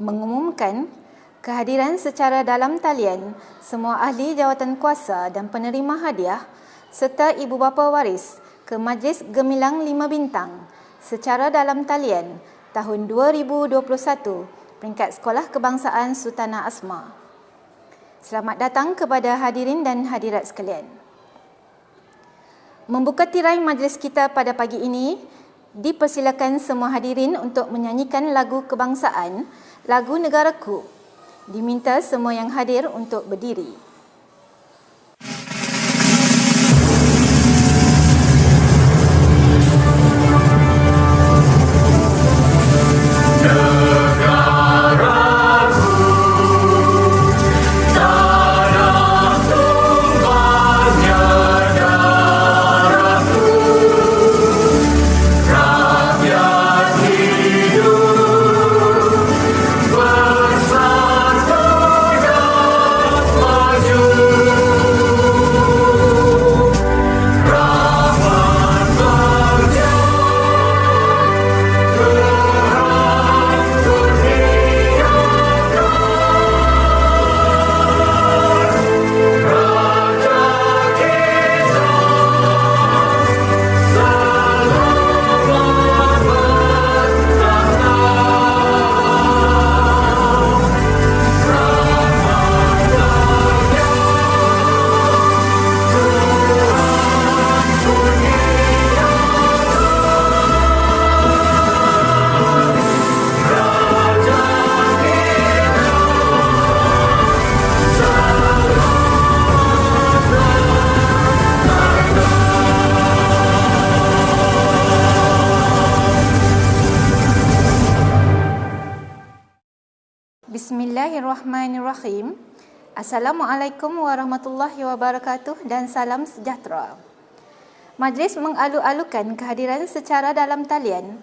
mengumumkan kehadiran secara dalam talian semua ahli jawatan kuasa dan penerima hadiah serta ibu bapa waris ke Majlis Gemilang 5 Bintang secara dalam talian tahun 2021 peringkat Sekolah Kebangsaan Sultanah Asma. Selamat datang kepada hadirin dan hadirat sekalian. Membuka tirai majlis kita pada pagi ini, dipersilakan semua hadirin untuk menyanyikan lagu kebangsaan, lagu Negaraku. Diminta semua yang hadir untuk berdiri. Bismillahirrahmanirrahim. Assalamualaikum warahmatullahi wabarakatuh dan salam sejahtera. Majlis mengalu-alukan kehadiran secara dalam talian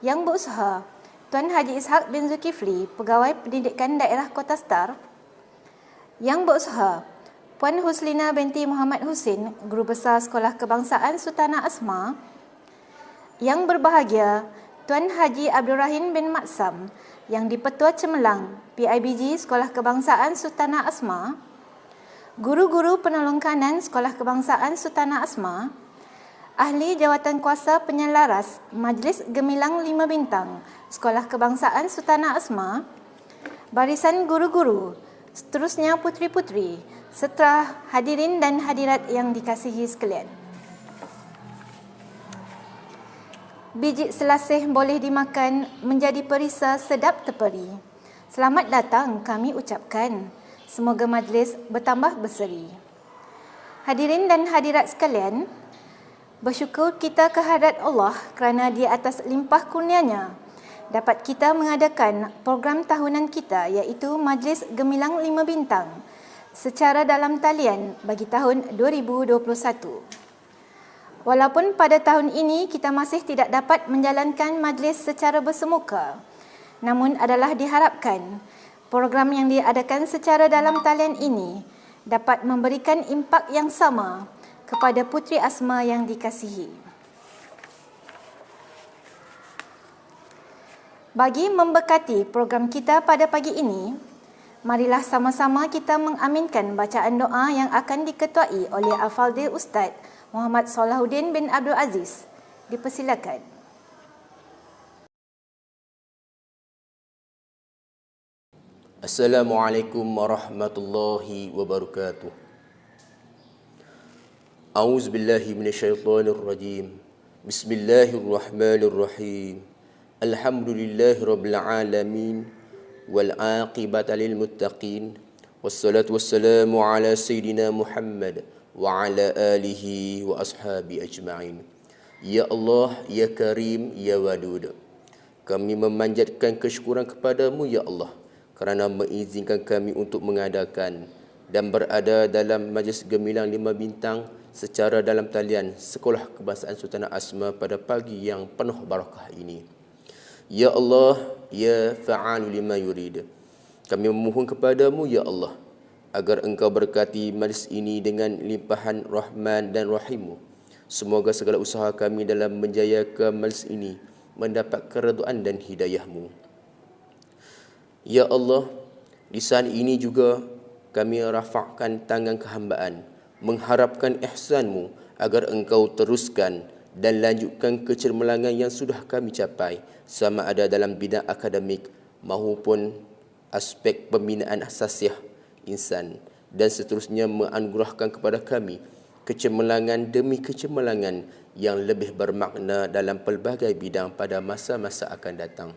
yang berusaha Tuan Haji Ishak bin Zulkifli, Pegawai Pendidikan Daerah Kota Star, yang berusaha Puan Huslina binti Muhammad Husin, Guru Besar Sekolah Kebangsaan Sultanah Asma, yang berbahagia Tuan Haji Abdul Rahim bin Maksam, yang di-Petua Cemerlang, PIBG Sekolah Kebangsaan Sultanah Asma, guru-guru penolong kanan Sekolah Kebangsaan Sultanah Asma, ahli jawatan kuasa penyelaras Majlis Gemilang 5 Bintang Sekolah Kebangsaan Sultanah Asma, barisan guru-guru, seterusnya puteri-puteri, serta hadirin dan hadirat yang dikasihi sekalian. Biji selasih boleh dimakan menjadi perisa sedap terperi. Selamat datang kami ucapkan. Semoga majlis bertambah berseri. Hadirin dan hadirat sekalian, bersyukur kita kehadrat Allah kerana di atas limpah kurnianya dapat kita mengadakan program tahunan kita iaitu Majlis Gemilang 5 Bintang secara dalam talian bagi tahun 2021. Walaupun pada tahun ini kita masih tidak dapat menjalankan majlis secara bersemuka, namun adalah diharapkan program yang diadakan secara dalam talian ini dapat memberikan impak yang sama kepada Puteri Asma yang dikasihi. Bagi memberkati program kita pada pagi ini, marilah sama-sama kita mengaminkan bacaan doa yang akan diketuai oleh Al-Fadhil Ustaz Muhammad Salahuddin bin Abdul Aziz. Dipersilakan. Assalamualaikum warahmatullahi wabarakatuh. A'udzubillahi minasyaitonirrajim. Bismillahirrahmanirrahim. Alhamdulillahirabbil alamin wal 'aqibatu lil muttaqin. Wassalatu wassalamu ala sayyidina Muhammad wa ala alihi wa ashabi ajma'in. Ya Allah, Ya Karim, Ya Wadud, kami memanjatkan kesyukuran kepadamu ya Allah kerana mengizinkan kami untuk mengadakan dan berada dalam Majlis Gemilang 5 Bintang secara dalam talian Sekolah Kebangsaan Sultanah Asma pada pagi yang penuh barakah ini. Ya Allah, Ya Fa'alu lima yurid, kami memohon kepadamu ya Allah agar engkau berkati majlis ini dengan limpahan rahman dan rahimu. Semoga segala usaha kami dalam menjayakan majlis ini mendapat keredoan dan hidayahmu. Ya Allah, di saat ini juga kami rafakkan tangan kehambaan, mengharapkan ihsan-Mu agar Engkau teruskan dan lanjutkan kecemerlangan yang sudah kami capai, sama ada dalam bidang akademik maupun aspek pembinaan asasiah insan, dan seterusnya menganugerahkan kepada kami kecemerlangan demi kecemerlangan yang lebih bermakna dalam pelbagai bidang pada masa-masa akan datang.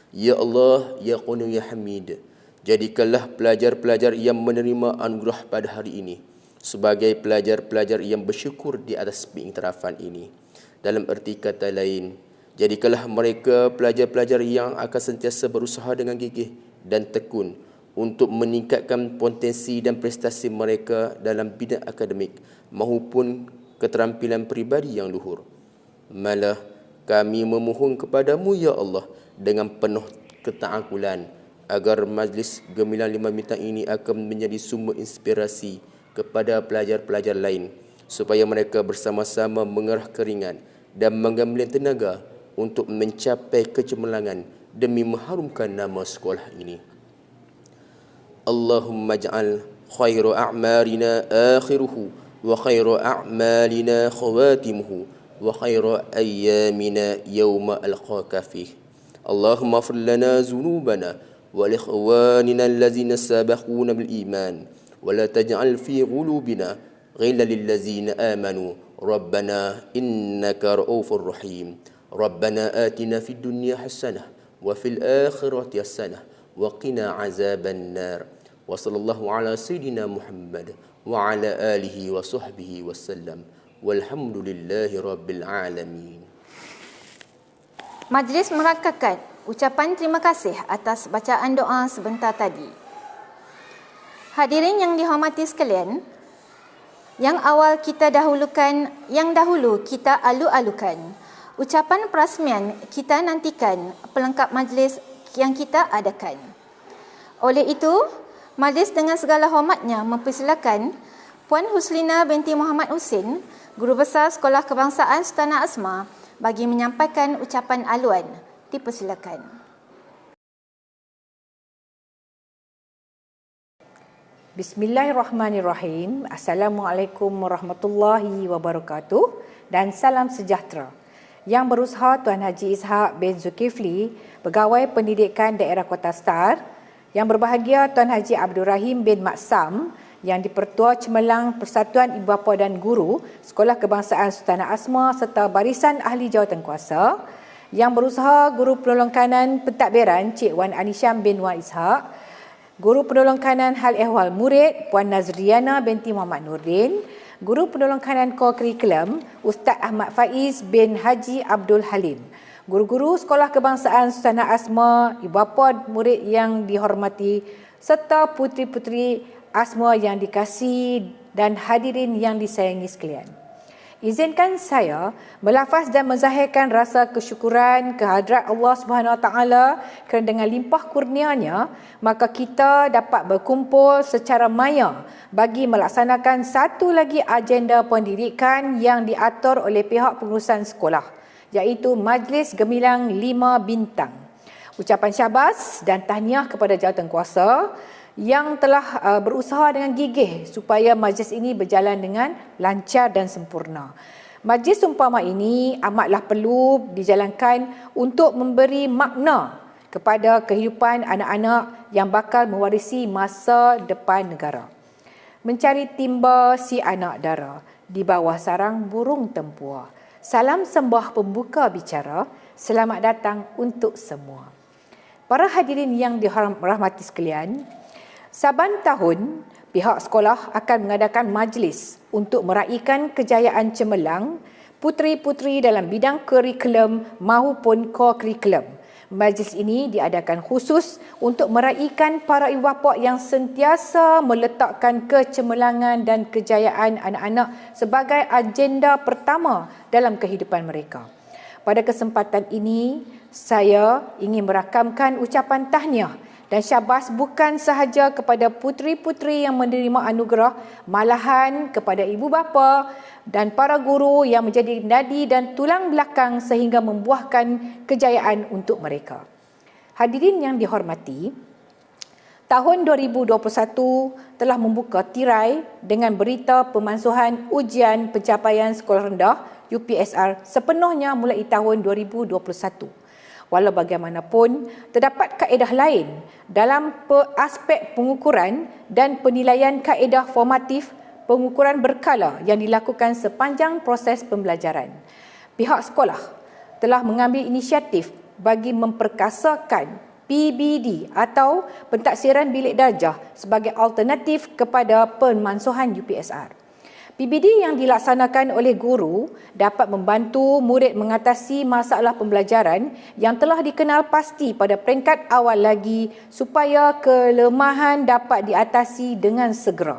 Ya Allah, Ya Qanu Ya Hamid, jadikanlah pelajar-pelajar yang menerima anugerah pada hari ini sebagai pelajar-pelajar yang bersyukur di atas pengiktirafan ini. Dalam erti kata lain, jadikanlah mereka pelajar-pelajar yang akan sentiasa berusaha dengan gigih dan tekun untuk meningkatkan potensi dan prestasi mereka dalam bidang akademik maupun keterampilan peribadi yang luhur. Malah kami memohon kepadamu, Ya Allah, dengan penuh ketaakulan agar majlis Gemilang 5 Bintang ini akan menjadi sumber inspirasi kepada pelajar-pelajar lain supaya mereka bersama-sama mengerah keringat dan menggamilang tenaga untuk mencapai kecemerlangan demi mengharumkan nama sekolah ini. Allahumma ja'al khairu a'marina akhiruhu wa khairu a'malina khawatimuhu wa khairu ayyamina yawma alqaka fih. Allahumma ighfir lana dhunubana wa li ikhwanina allazina sabaquna bil iman wa la taj'al fi qulubina ghillan lil ladzina amanu rabbana innaka ra'ufur rahim. Rabbana atina fid dunya hasanah wa fil akhirati hasanah wa qina azaban nar. Wa sallallahu ala sayyidina Muhammad wa ala alihi wa sahbihi wasallam. Walhamdulillahi rabbil alamin. Majlis merangkakan ucapan terima kasih atas bacaan doa sebentar tadi. Hadirin yang dihormati sekalian, yang dahulu kita alu-alukan. Ucapan perasmian kita nantikan pelengkap majlis yang kita adakan. Oleh itu, majlis dengan segala hormatnya mempersilakan Puan Huslina binti Muhammad Husin, Guru Besar Sekolah Kebangsaan Sultanah Asma, bagi menyampaikan ucapan aluan. Dipersilakan. Bismillahirrahmanirrahim. Assalamualaikum warahmatullahi wabarakatuh dan salam sejahtera. Yang berusaha Tuan Haji Ishak bin Zulkifli, Pegawai Pendidikan Daerah Kota Star. Yang berbahagia Tuan Haji Abdul Rahim bin Maksam, yang di-Pertua Cemerlang Persatuan Ibu Bapa dan Guru Sekolah Kebangsaan Sultanah Asma serta barisan ahli jawatankuasa. Yang berusaha Guru Penolong Kanan Pentadbiran Cik Wan Anisham bin Wan Ishak, Guru Penolong Kanan Hal Ehwal Murid Puan Nazriana binti Muhammad Nordin, Guru Penolong Kanan Kurikulum Ustaz Ahmad Faiz bin Haji Abdul Halim, guru-guru Sekolah Kebangsaan Sultanah Asma, ibu bapa murid yang dihormati, serta puteri-puteri Asma yang dikasihi dan hadirin yang disayangi sekalian. Izinkan saya melafaz dan menzahirkan rasa kesyukuran kehadrat Allah Subhanahu Wa Taala kerana dengan limpah kurnianya maka kita dapat berkumpul secara maya bagi melaksanakan satu lagi agenda pendidikan yang diatur oleh pihak pengurusan sekolah, iaitu Majlis Gemilang 5 Bintang. Ucapan syabas dan tahniah kepada jawatankuasa yang telah berusaha dengan gigih supaya majlis ini berjalan dengan lancar dan sempurna. Majlis umpama ini amatlah perlu dijalankan untuk memberi makna kepada kehidupan anak-anak yang bakal mewarisi masa depan negara. Mencari timba si anak dara di bawah sarang burung tempua. Salam sembah pembuka bicara, selamat datang untuk semua. Para hadirin yang dirahmati sekalian, saban tahun, pihak sekolah akan mengadakan majlis untuk meraihkan kejayaan cemerlang puteri-puteri dalam bidang kurikulum maupun co-kurikulum. Majlis ini diadakan khusus untuk meraihkan para ibu bapa yang sentiasa meletakkan kecemerlangan dan kejayaan anak-anak sebagai agenda pertama dalam kehidupan mereka. Pada kesempatan ini, saya ingin merakamkan ucapan tahniah dan syabas bukan sahaja kepada puteri-puteri yang menerima anugerah, malahan kepada ibu bapa dan para guru yang menjadi nadi dan tulang belakang sehingga membuahkan kejayaan untuk mereka. Hadirin yang dihormati, tahun 2021 telah membuka tirai dengan berita pemansuhan ujian pencapaian sekolah rendah UPSR sepenuhnya mulai tahun 2021. Walau bagaimanapun, terdapat kaedah lain dalam aspek pengukuran dan penilaian kaedah formatif pengukuran berkala yang dilakukan sepanjang proses pembelajaran. Pihak sekolah telah mengambil inisiatif bagi memperkasakan PBD atau pentaksiran bilik darjah sebagai alternatif kepada pemansuhan UPSR. PBD yang dilaksanakan oleh guru dapat membantu murid mengatasi masalah pembelajaran yang telah dikenal pasti pada peringkat awal lagi supaya kelemahan dapat diatasi dengan segera.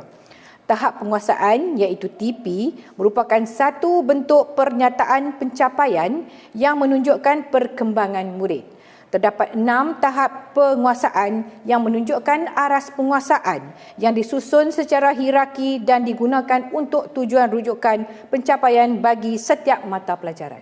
Tahap penguasaan iaitu TP merupakan satu bentuk pernyataan pencapaian yang menunjukkan perkembangan murid. Terdapat 6 tahap penguasaan yang menunjukkan aras penguasaan yang disusun secara hierarki dan digunakan untuk tujuan rujukan pencapaian bagi setiap mata pelajaran.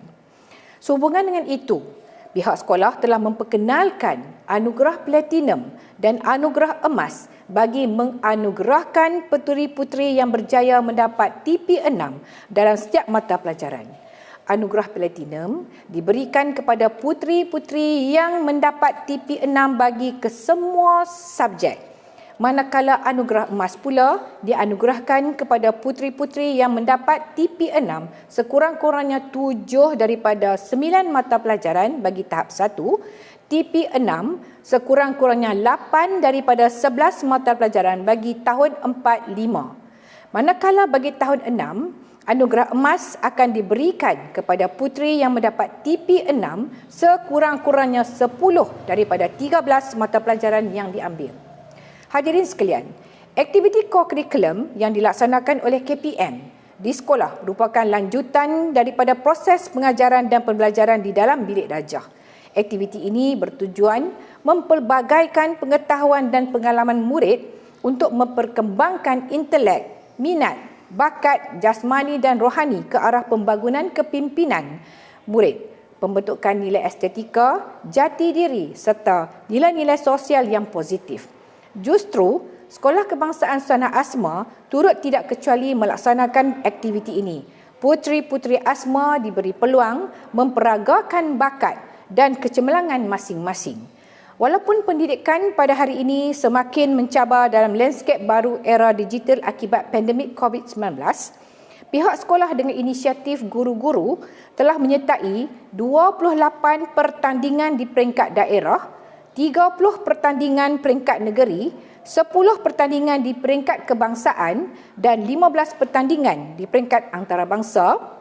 Sehubungan dengan itu, pihak sekolah telah memperkenalkan anugerah platinum dan anugerah emas bagi menganugerahkan puteri-puteri yang berjaya mendapat TP6 dalam setiap mata pelajaran. Anugerah platinum diberikan kepada puteri-puteri yang mendapat TP6 bagi kesemua subjek. Manakala anugerah emas pula dianugerahkan kepada puteri-puteri yang mendapat TP6 sekurang-kurangnya 7 daripada 9 mata pelajaran bagi tahap 1, TP6 sekurang-kurangnya 8 daripada 11 mata pelajaran bagi tahun 4-5. Manakala bagi tahun 6, anugerah emas akan diberikan kepada puteri yang mendapat TP6 sekurang-kurangnya 10 daripada 13 mata pelajaran yang diambil. Hadirin sekalian, aktiviti co-curriculum yang dilaksanakan oleh KPM di sekolah merupakan lanjutan daripada proses pengajaran dan pembelajaran di dalam bilik darjah. Aktiviti ini bertujuan mempelbagaikan pengetahuan dan pengalaman murid untuk memperkembangkan intelek, minat, bakat jasmani dan rohani ke arah pembangunan kepimpinan murid, pembentukan nilai estetika, jati diri serta nilai-nilai sosial yang positif. Justru, Sekolah Kebangsaan Sultanah Asma turut tidak kecuali melaksanakan aktiviti ini. Puteri-puteri Asma diberi peluang memperagakan bakat dan kecemerlangan masing-masing. Walaupun pendidikan pada hari ini semakin mencabar dalam landscape baru era digital akibat pandemik COVID-19, pihak sekolah dengan inisiatif guru-guru telah menyertai 28 pertandingan di peringkat daerah, 30 pertandingan peringkat negeri, 10 pertandingan di peringkat kebangsaan dan 15 pertandingan di peringkat antarabangsa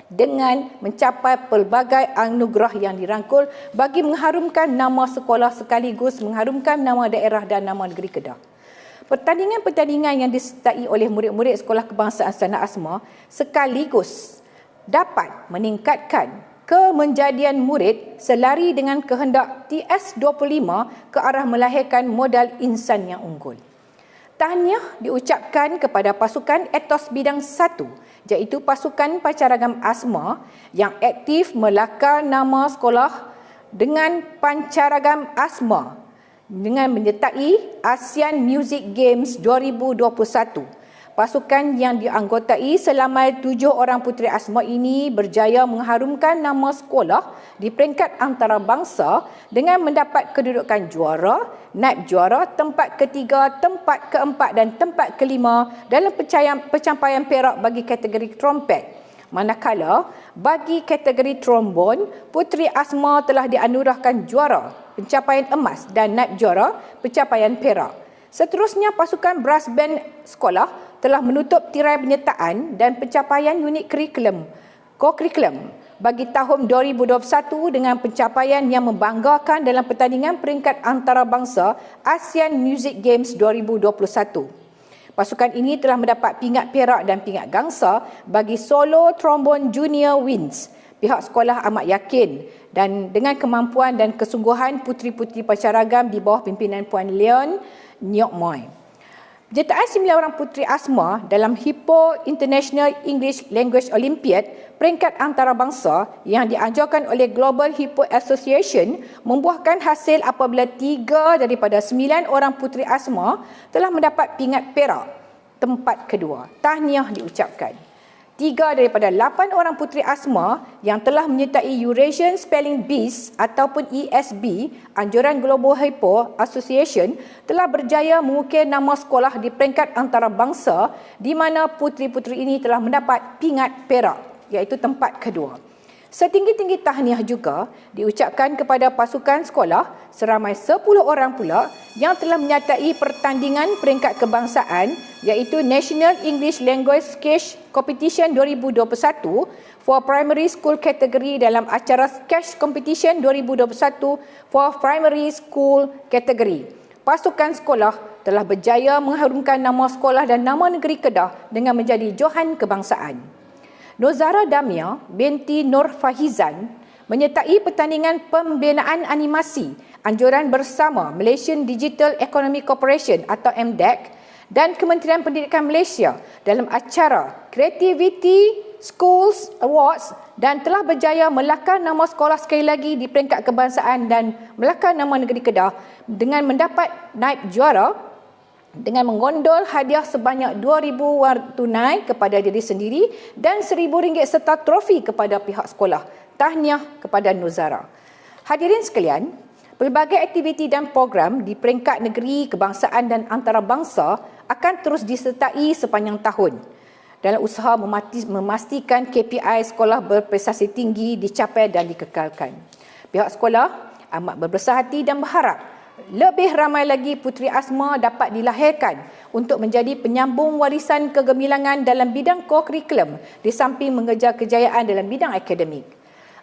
dengan mencapai pelbagai anugerah yang dirangkul bagi mengharumkan nama sekolah sekaligus mengharumkan nama daerah dan nama negeri Kedah. Pertandingan-pertandingan yang disertai oleh murid-murid Sekolah Kebangsaan Sultanah Asma sekaligus dapat meningkatkan kemenjadian murid selari dengan kehendak TS25 ke arah melahirkan modal insan yang unggul. Tahniah diucapkan kepada pasukan etos bidang 1 iaitu pasukan Pancaragam Asma yang aktif melakar nama sekolah dengan Pancaragam Asma dengan menyertai ASEAN Music Games 2021. Pasukan yang dianggotai selama 7 orang puteri Asma ini berjaya mengharumkan nama sekolah di peringkat antarabangsa dengan mendapat kedudukan juara, naib juara, tempat ketiga, tempat keempat dan tempat kelima dalam pencapaian perak bagi kategori trompet. Manakala bagi kategori trombon, puteri Asma telah dianugerahkan juara, pencapaian emas dan naib juara, pencapaian perak. Seterusnya, pasukan brass band sekolah telah menutup tirai penyertaan dan pencapaian unit co-curriculum bagi tahun 2021 dengan pencapaian yang membanggakan dalam pertandingan peringkat antarabangsa ASEAN Music Games 2021. Pasukan ini telah mendapat pingat perak dan pingat gangsa bagi solo trombon junior wins. Pihak sekolah amat yakin dan dengan kemampuan dan kesungguhan puteri-puteri Pancaragam di bawah pimpinan Puan Leon Nyok Moy. Penyertaan 9 orang puteri Asma dalam Hippo International English Language Olympiad peringkat antarabangsa yang dianjurkan oleh Global Hippo Association membuahkan hasil apabila 3 daripada 9 orang puteri Asma telah mendapat pingat perak tempat kedua. Tahniah diucapkan. 3 daripada 8 orang puteri Asma yang telah menyertai Eurasian Spelling Bees ataupun ESB, anjuran Global Hippo Association, telah berjaya mengukir nama sekolah di peringkat antarabangsa di mana puteri-puteri ini telah mendapat pingat perak, iaitu tempat kedua. Setinggi-tinggi tahniah juga diucapkan kepada pasukan sekolah seramai 10 orang pula yang telah menyertai pertandingan peringkat kebangsaan iaitu National English Language Sketch Competition 2021 for Primary School kategori dalam acara Sketch Competition 2021 for Primary School kategori. Pasukan sekolah telah berjaya mengharumkan nama sekolah dan nama negeri Kedah dengan menjadi Johan Kebangsaan. Nozara Damia binti Nur Fahizan menyertai pertandingan pembinaan animasi anjuran bersama Malaysian Digital Economy Corporation atau MDEC dan Kementerian Pendidikan Malaysia dalam acara Creativity Schools Awards dan telah berjaya melakar nama sekolah sekali lagi di peringkat kebangsaan dan melakar nama negeri Kedah dengan mendapat naib juara dengan menggondol hadiah sebanyak RM2,000 wang tunai kepada diri sendiri dan RM1,000 serta trofi kepada pihak sekolah. Tahniah kepada Nuzara. Hadirin sekalian, pelbagai aktiviti dan program di peringkat negeri, kebangsaan dan antarabangsa akan terus disertai sepanjang tahun dalam usaha memastikan KPI sekolah berprestasi tinggi dicapai dan dikekalkan. Pihak sekolah amat berbesar hati dan berharap lebih ramai lagi puteri Asma dapat dilahirkan untuk menjadi penyambung warisan kegemilangan dalam bidang kurikulum di samping mengejar kejayaan dalam bidang akademik.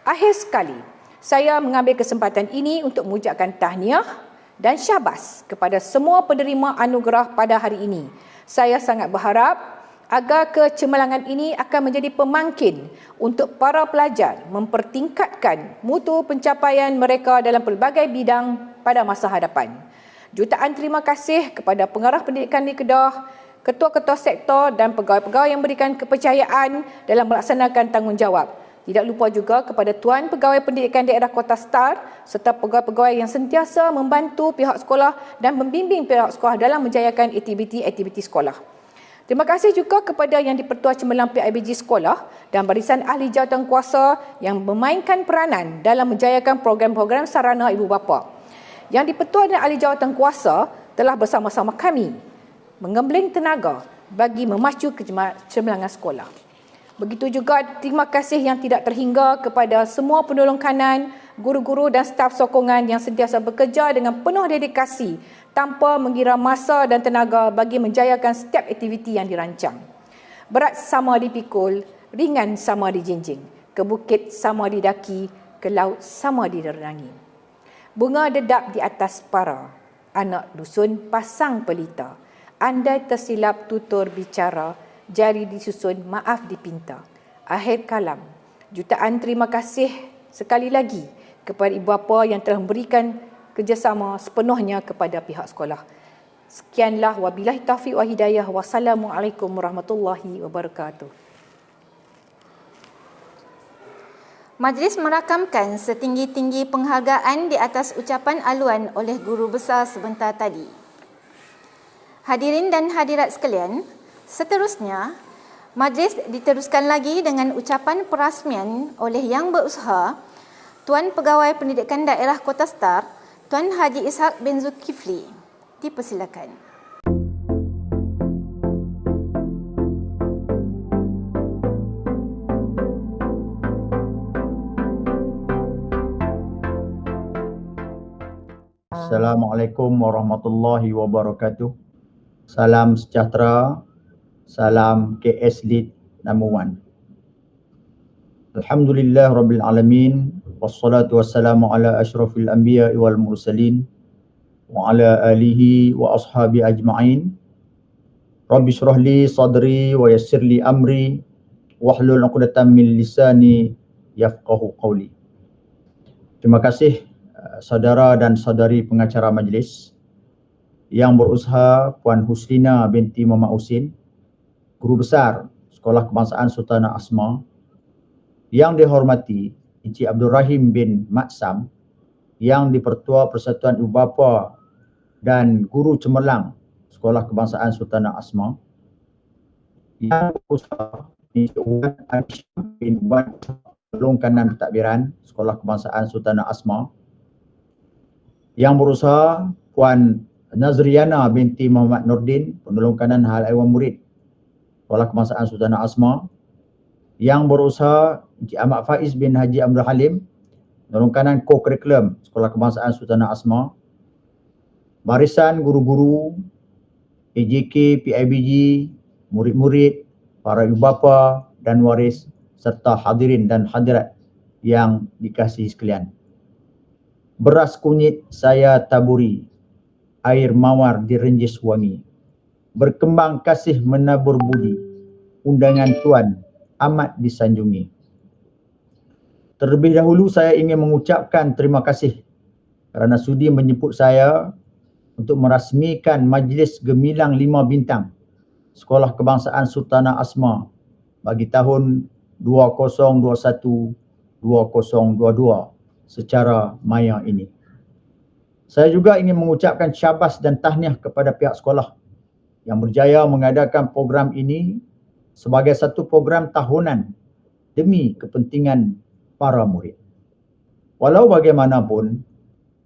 Akhir sekali, saya mengambil kesempatan ini untuk mengucapkan tahniah dan syabas kepada semua penerima anugerah pada hari ini. Saya sangat berharap agar kecemerlangan ini akan menjadi pemangkin untuk para pelajar mempertingkatkan mutu pencapaian mereka dalam pelbagai bidang pada masa hadapan. Jutaan terima kasih kepada pengarah pendidikan di Kedah, ketua-ketua sektor dan pegawai-pegawai yang memberikan kepercayaan dalam melaksanakan tanggungjawab. Tidak lupa juga kepada Tuan Pegawai Pendidikan Daerah Kota Star serta pegawai-pegawai yang sentiasa membantu pihak sekolah dan membimbing pihak sekolah dalam menjayakan aktiviti-aktiviti sekolah. Terima kasih juga kepada Yang di-Pertua Cemerlang PIBG Sekolah dan barisan ahli jawatan kuasa yang memainkan peranan dalam menjayakan program-program sarana ibu bapa. Yang di-Pertua dan ahli jawatan kuasa telah bersama-sama kami menggembling tenaga bagi memacu kecemerlangan sekolah. Begitu juga terima kasih yang tidak terhingga kepada semua penolong kanan, guru-guru dan staf sokongan yang sentiasa bekerja dengan penuh dedikasi tanpa mengira masa dan tenaga bagi menjayakan setiap aktiviti yang dirancang. Berat sama dipikul, ringan sama dijinjing, ke bukit sama didaki, ke laut sama direnangi. Bunga dedap di atas para, anak dusun pasang pelita, andai tersilap tutur bicara, jari disusun maaf dipinta. Akhir kalam, jutaan terima kasih sekali lagi kepada ibu bapa yang telah memberikan kerjasama sepenuhnya kepada pihak sekolah. Sekianlah, wabillahi taufiq wa hidayah. Wassalamualaikum warahmatullahi wabarakatuh. Majlis merakamkan setinggi-tinggi penghargaan di atas ucapan aluan oleh guru besar sebentar tadi. Hadirin dan hadirat sekalian, seterusnya, majlis diteruskan lagi dengan ucapan perasmian oleh Yang Berusaha, Tuan Pegawai Pendidikan Daerah Kota Star, Tuan Haji Ishak bin Zulkifli. Dipersilakan. Assalamualaikum warahmatullahi wabarakatuh. Salam sejahtera. Salam KS Lead No. 1. Alhamdulillah Rabbil Alamin. Wassalatu wassalamu ala ashrafil anbiya wal mursalin. Wa ala alihi wa ashabi ajma'in. Rabbi syrah li sadri wa yassir li amri. Wahlul 'uqdatam min lisani yafqahu qawli. Terima kasih saudara dan saudari pengacara majlis yang berusaha Puan Huslina binti Muhammad Usin, Guru Besar Sekolah Kebangsaan Sultanah Asma, yang dihormati Encik Abdul Rahim bin Matsam, yang di-Pertua Persatuan Ibu Bapa dan Guru Cemerlang Sekolah Kebangsaan Sultanah Asma, yang berusaha Encik Wan Ansyam bin Wan Tolong Kanan Pentadbiran Sekolah Kebangsaan Sultanah Asma, yang berusaha Puan Nazriana binti Muhammad Nordin, Penolong Kanan Hal Aiwan Murid Sekolah Kebangsaan Sultanah Asma, yang berusaha Encik Ahmad Faiz bin Haji Abdul Halim, Penolong Kanan Co-Curriculum Sekolah Kebangsaan Sultanah Asma, barisan guru-guru, AJK, PIBG, murid-murid, para ibu bapa dan waris, serta hadirin dan hadirat yang dikasihi sekalian. Beras kunyit saya taburi, air mawar direnjis wangi. Berkembang kasih menabur budi, undangan tuan amat disanjungi. Terlebih dahulu saya ingin mengucapkan terima kasih kerana sudi menjemput saya untuk merasmikan Majlis Gemilang 5 Bintang Sekolah Kebangsaan Sultanah Asma bagi tahun 2021-2022 secara maya ini. Saya juga ingin mengucapkan syabas dan tahniah kepada pihak sekolah yang berjaya mengadakan program ini sebagai satu program tahunan demi kepentingan para murid. Walau bagaimanapun,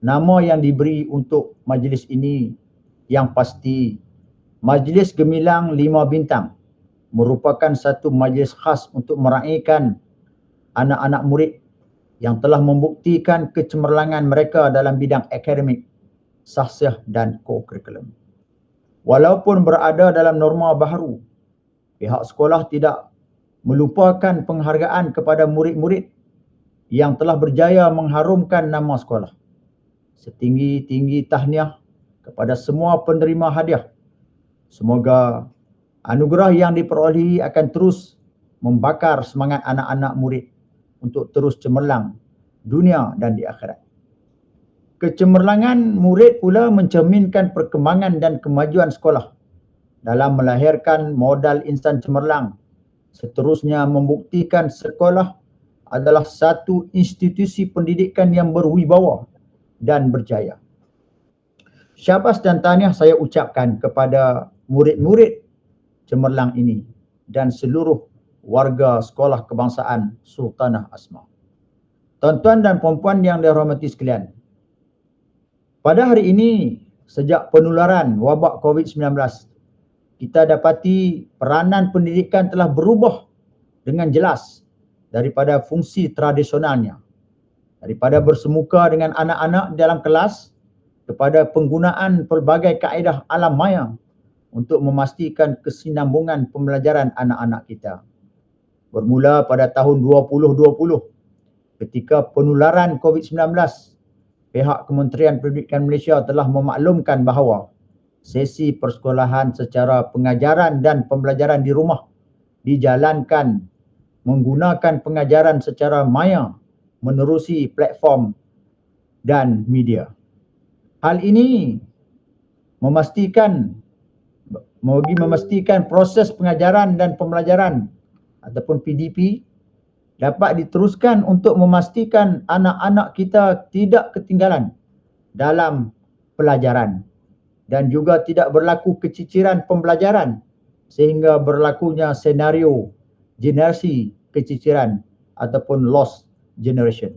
nama yang diberi untuk majlis ini yang pasti Majlis Gemilang 5 Bintang merupakan satu majlis khas untuk meraihkan anak-anak murid yang telah membuktikan kecemerlangan mereka dalam bidang akademik, sahsiah dan co-curriculum. Walaupun berada dalam norma baharu, pihak sekolah tidak melupakan penghargaan kepada murid-murid yang telah berjaya mengharumkan nama sekolah. Setinggi-tinggi tahniah kepada semua penerima hadiah. Semoga anugerah yang diperolehi akan terus membakar semangat anak-anak murid untuk terus cemerlang dunia dan di akhirat. Kecemerlangan murid pula mencerminkan perkembangan dan kemajuan sekolah dalam melahirkan modal insan cemerlang. Seterusnya membuktikan sekolah adalah satu institusi pendidikan yang berwibawa dan berjaya. Syabas dan tahniah saya ucapkan kepada murid-murid cemerlang ini dan seluruh warga Sekolah Kebangsaan Sultanah Asma. Tuan-tuan dan puan-puan yang dihormati sekalian, pada hari ini sejak penularan wabak COVID-19, kita dapati peranan pendidikan telah berubah dengan jelas daripada fungsi tradisionalnya, daripada bersemuka dengan anak-anak dalam kelas kepada penggunaan pelbagai kaedah alam maya untuk memastikan kesinambungan pembelajaran anak-anak kita. Bermula pada tahun 2020 ketika penularan COVID-19, pihak Kementerian Pendidikan Malaysia telah memaklumkan bahawa sesi persekolahan secara pengajaran dan pembelajaran di rumah dijalankan menggunakan pengajaran secara maya menerusi platform dan media. Hal ini memastikan proses pengajaran dan pembelajaran ataupun PDP dapat diteruskan untuk memastikan anak-anak kita tidak ketinggalan dalam pelajaran dan juga tidak berlaku keciciran pembelajaran sehingga berlakunya senario generasi keciciran ataupun lost generation.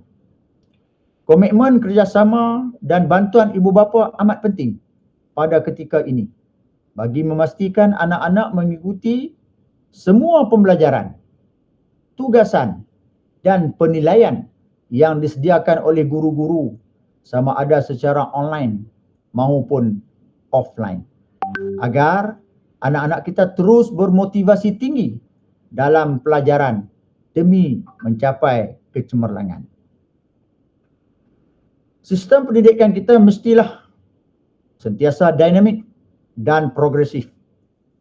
Komitmen kerjasama dan bantuan ibu bapa amat penting pada ketika ini bagi memastikan anak-anak mengikuti semua pembelajaran, tugasan dan penilaian yang disediakan oleh guru-guru sama ada secara online maupun offline, agar anak-anak kita terus bermotivasi tinggi dalam pelajaran demi mencapai kecemerlangan. Sistem pendidikan kita mestilah sentiasa dinamik dan progresif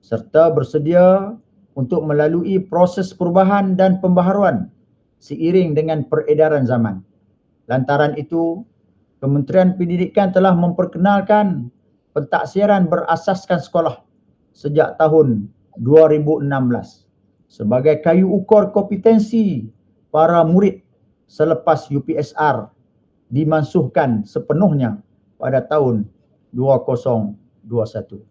serta bersedia untuk melalui proses perubahan dan pembaharuan seiring dengan peredaran zaman. Lantaran itu, Kementerian Pendidikan telah memperkenalkan pentaksiran berasaskan sekolah sejak tahun 2016 sebagai kayu ukur kompetensi para murid selepas UPSR dimansuhkan sepenuhnya pada tahun 2021.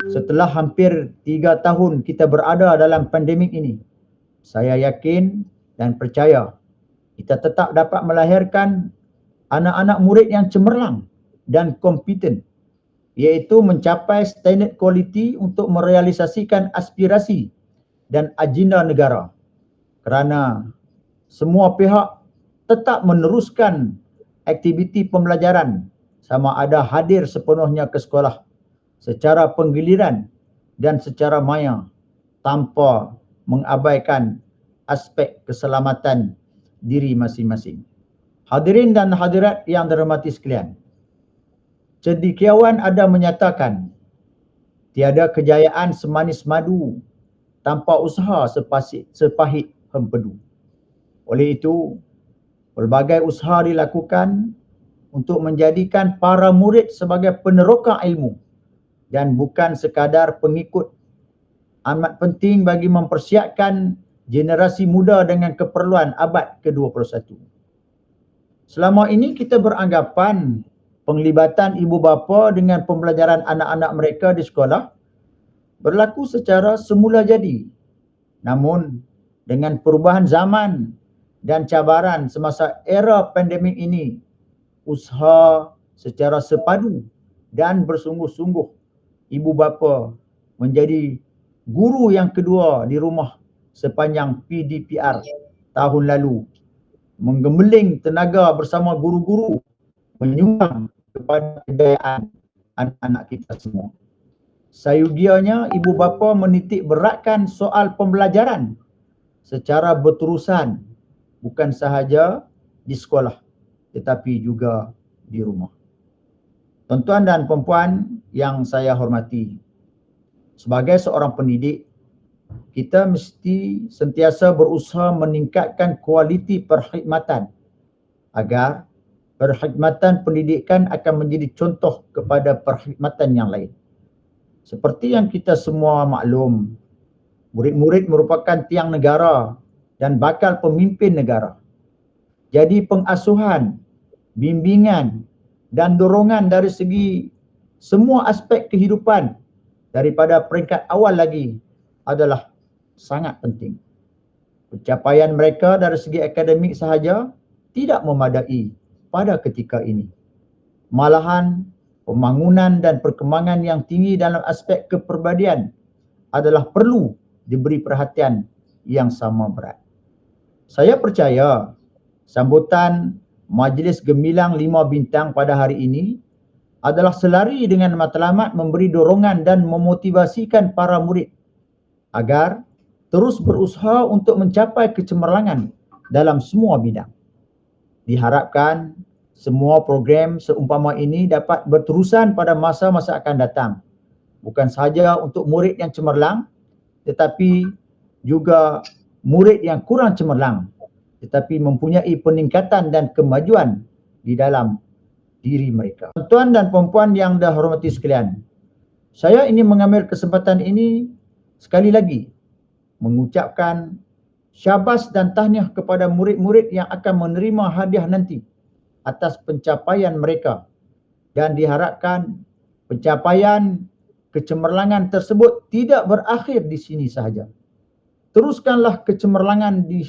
Setelah hampir 3 tahun kita berada dalam pandemik ini, saya yakin dan percaya kita tetap dapat melahirkan anak-anak murid yang cemerlang dan kompeten, iaitu mencapai standard kualiti untuk merealisasikan aspirasi dan agenda negara, kerana semua pihak tetap meneruskan aktiviti pembelajaran sama ada hadir sepenuhnya ke sekolah secara penggiliran dan secara maya tanpa mengabaikan aspek keselamatan diri masing-masing. Hadirin dan hadirat yang dirahmati sekalian, cendekiawan ada menyatakan tiada kejayaan semanis madu tanpa usaha sepahit hempedu. Oleh itu, pelbagai usaha dilakukan untuk menjadikan para murid sebagai peneroka ilmu dan bukan sekadar pengikut. Amat penting bagi mempersiapkan generasi muda dengan keperluan abad ke-21. Selama ini kita beranggapan penglibatan ibu bapa dengan pembelajaran anak-anak mereka di sekolah berlaku secara semula jadi. Namun, dengan perubahan zaman dan cabaran semasa era pandemik ini, usaha secara sepadu dan bersungguh-sungguh ibu bapa menjadi guru yang kedua di rumah sepanjang PDPR tahun lalu, menggemeling tenaga bersama guru-guru menyumbang kepada kejayaan anak-anak kita semua. Sayugianya ibu bapa menitik beratkan soal pembelajaran secara berterusan, bukan sahaja di sekolah tetapi juga di rumah. Tuan-tuan dan puan-puan yang saya hormati, sebagai seorang pendidik, kita mesti sentiasa berusaha meningkatkan kualiti perkhidmatan agar perkhidmatan pendidikan akan menjadi contoh kepada perkhidmatan yang lain. Seperti yang kita semua maklum, murid-murid merupakan tiang negara dan bakal pemimpin negara. Jadi pengasuhan, bimbingan dan dorongan dari segi semua aspek kehidupan daripada peringkat awal lagi adalah sangat penting. Pencapaian mereka dari segi akademik sahaja tidak memadai pada ketika ini. Malahan, pembangunan dan perkembangan yang tinggi dalam aspek kepribadian adalah perlu diberi perhatian yang sama berat. Saya percaya sambutan Majlis Gemilang 5 Bintang pada hari ini adalah selari dengan matlamat memberi dorongan dan memotivasikan para murid agar terus berusaha untuk mencapai kecemerlangan dalam semua bidang. Diharapkan semua program seumpama ini dapat berterusan pada masa-masa akan datang. Bukan sahaja untuk murid yang cemerlang, tetapi juga murid yang kurang cemerlang, tetapi mempunyai peningkatan dan kemajuan di dalam diri mereka. Tuan dan puan-puan yang dihormati sekalian, saya ingin mengambil kesempatan ini sekali lagi mengucapkan syabas dan tahniah kepada murid-murid yang akan menerima hadiah nanti atas pencapaian mereka, dan diharapkan pencapaian kecemerlangan tersebut tidak berakhir di sini sahaja. Teruskanlah kecemerlangan di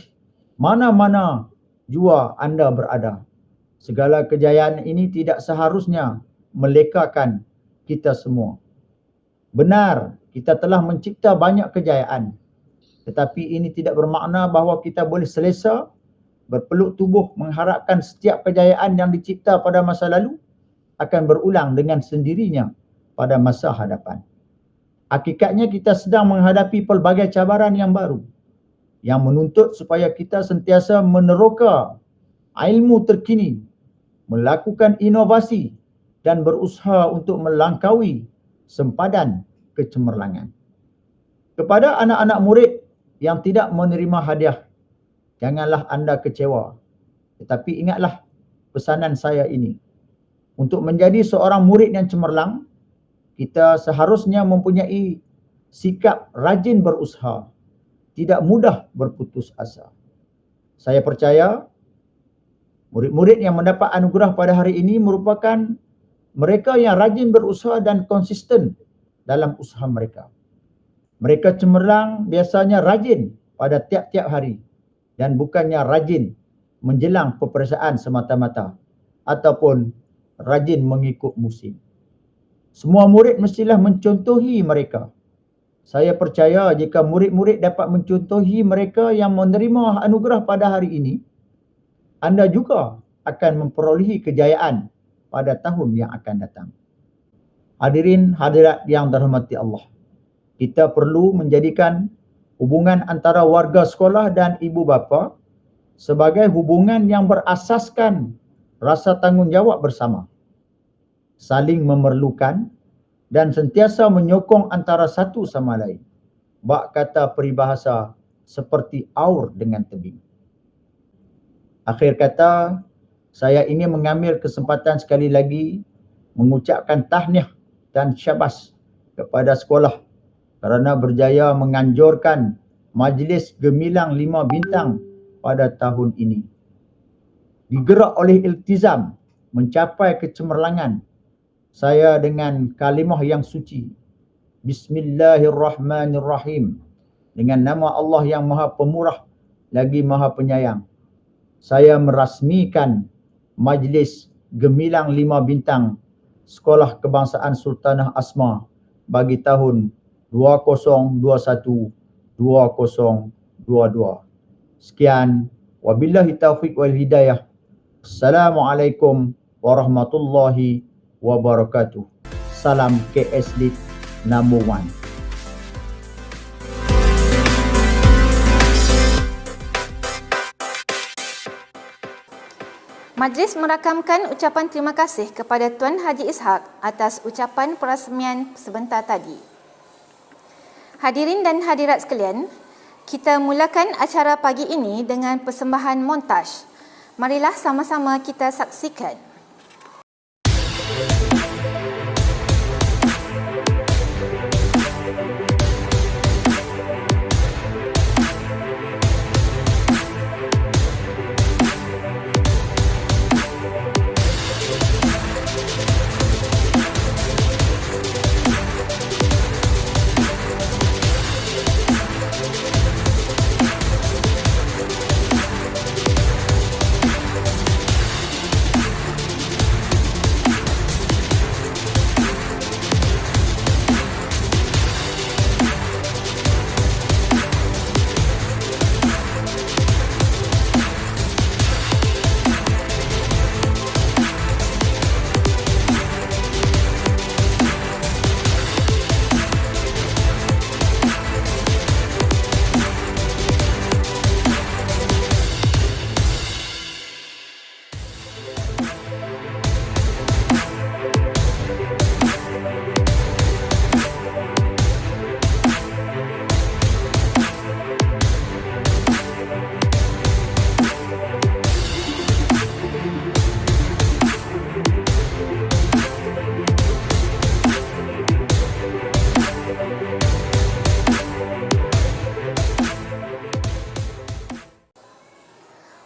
mana-mana jua anda berada. Segala kejayaan ini tidak seharusnya melekakan kita semua. Benar, kita telah mencipta banyak kejayaan, tetapi ini tidak bermakna bahawa kita boleh selesa berpeluk tubuh mengharapkan setiap kejayaan yang dicipta pada masa lalu akan berulang dengan sendirinya pada masa hadapan. Hakikatnya kita sedang menghadapi pelbagai cabaran yang baru yang menuntut supaya kita sentiasa meneroka ilmu terkini, melakukan inovasi dan berusaha untuk melangkaui sempadan kecemerlangan. Kepada anak-anak murid yang tidak menerima hadiah, janganlah anda kecewa. Tetapi ingatlah pesanan saya ini. Untuk menjadi seorang murid yang cemerlang, kita seharusnya mempunyai sikap rajin berusaha, tidak mudah berputus asa. Saya percaya murid-murid yang mendapat anugerah pada hari ini merupakan mereka yang rajin berusaha dan konsisten dalam usaha mereka. Mereka cemerlang biasanya rajin pada tiap-tiap hari dan bukannya rajin menjelang peperiksaan semata-mata ataupun rajin mengikut musim. Semua murid mestilah mencontohi mereka. Saya percaya jika murid-murid dapat mencontohi mereka yang menerima anugerah pada hari ini, anda juga akan memperolehi kejayaan pada tahun yang akan datang. Hadirin hadirat yang dirahmati Allah, kita perlu menjadikan hubungan antara warga sekolah dan ibu bapa sebagai hubungan yang berasaskan rasa tanggungjawab bersama, saling memerlukan dan sentiasa menyokong antara satu sama lain. Bak kata peribahasa seperti aur dengan tebing. Akhir kata, saya ingin mengambil kesempatan sekali lagi mengucapkan tahniah dan syabas kepada sekolah kerana berjaya menganjurkan Majlis Gemilang 5 Bintang pada tahun ini. Digerak oleh iltizam mencapai kecemerlangan, saya dengan kalimah yang suci, Bismillahirrahmanirrahim, dengan nama Allah yang Maha Pemurah lagi Maha Penyayang, saya merasmikan Majlis Gemilang 5 Bintang Sekolah Kebangsaan Sultanah Asma bagi tahun 2021-2022. Sekian, wabillahi taufiq wal hidayah. Assalamualaikum warahmatullahi wabarakatuh. Salam KS Lit number 1. Majlis merakamkan ucapan terima kasih kepada Tuan Haji Ishak atas ucapan perasmian sebentar tadi. Hadirin dan hadirat sekalian, kita mulakan acara pagi ini dengan persembahan montaj. Marilah sama-sama kita saksikan.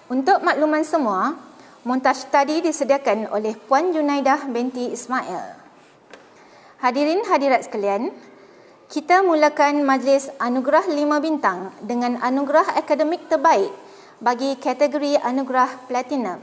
Untuk makluman semua, montaj tadi disediakan oleh Puan Junaidah binti Ismail. Hadirin hadirat sekalian, kita mulakan majlis Anugerah 5 Bintang dengan anugerah akademik terbaik bagi kategori Anugerah Platinum.